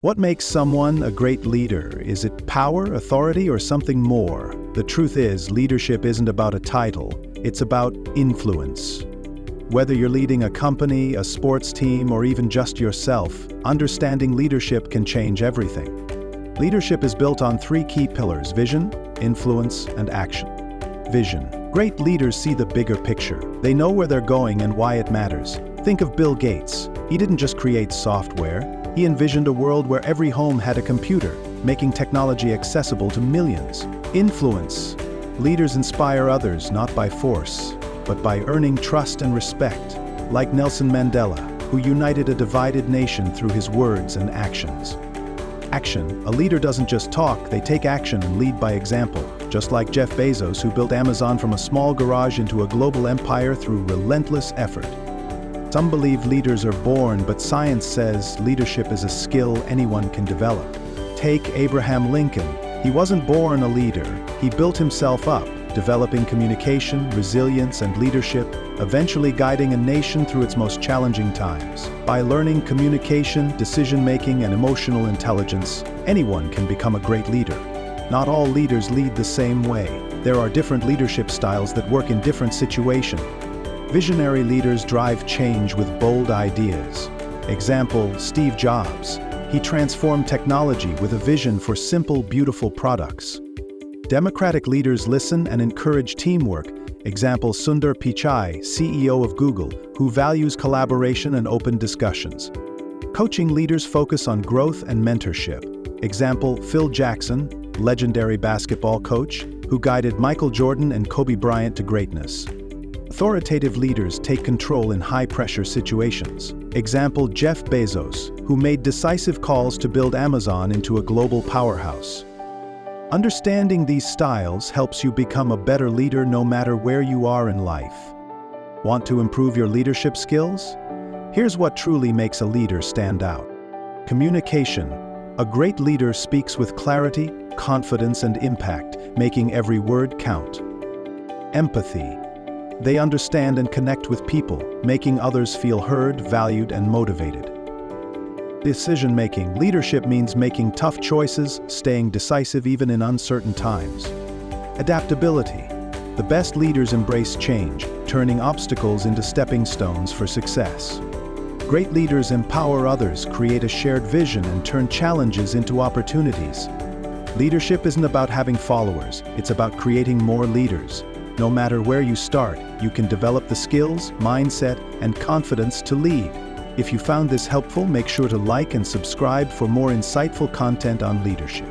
What makes someone a great leader? Is it power, authority, or something more? The truth is, leadership isn't about a title, it's about influence. Whether you're leading a company, a sports team, or even just yourself, understanding leadership can change everything. Leadership is built on three key pillars: vision, influence, and action. Vision. Great leaders see the bigger picture. They know where they're going and why it matters. Think of Bill Gates. He didn't just create software. He envisioned a world where every home had a computer, making technology accessible to millions. Influence. Leaders inspire others not by force, but by earning trust and respect, like Nelson Mandela, who united a divided nation through his words and actions. Action. A leader doesn't just talk, they take action and lead by example, just like Jeff Bezos, who built Amazon from a small garage into a global empire through relentless effort. Some believe leaders are born, but science says leadership is a skill anyone can develop. Take Abraham Lincoln. He wasn't born a leader, he built himself up, developing communication, resilience, and leadership, eventually guiding a nation through its most challenging times. By learning communication, decision-making, and emotional intelligence, anyone can become a great leader. Not all leaders lead the same way. There are different leadership styles that work in different situations. Visionary leaders drive change with bold ideas. Example, Steve Jobs. He transformed technology with a vision for simple, beautiful products. Democratic leaders listen and encourage teamwork. Example, Sundar Pichai, CEO of Google, who values collaboration and open discussions. Coaching leaders focus on growth and mentorship. Example, Phil Jackson, legendary basketball coach, who guided Michael Jordan and Kobe Bryant to greatness. Authoritative leaders take control in high-pressure situations. Example, Jeff Bezos, who made decisive calls to build Amazon into a global powerhouse. Understanding these styles helps you become a better leader no matter where you are in life. Want to improve your leadership skills? Here's what truly makes a leader stand out. Communication. A great leader speaks with clarity, confidence, and impact, making every word count. Empathy. They understand and connect with people, making others feel heard, valued, and motivated. Decision-making. Leadership means making tough choices, staying decisive even in uncertain times. Adaptability. The best leaders embrace change, turning obstacles into stepping stones for success. Great leaders empower others, create a shared vision, and turn challenges into opportunities. Leadership isn't about having followers, it's about creating more leaders. No matter where you start, you can develop the skills, mindset, and confidence to lead. If you found this helpful, make sure to like and subscribe for more insightful content on leadership.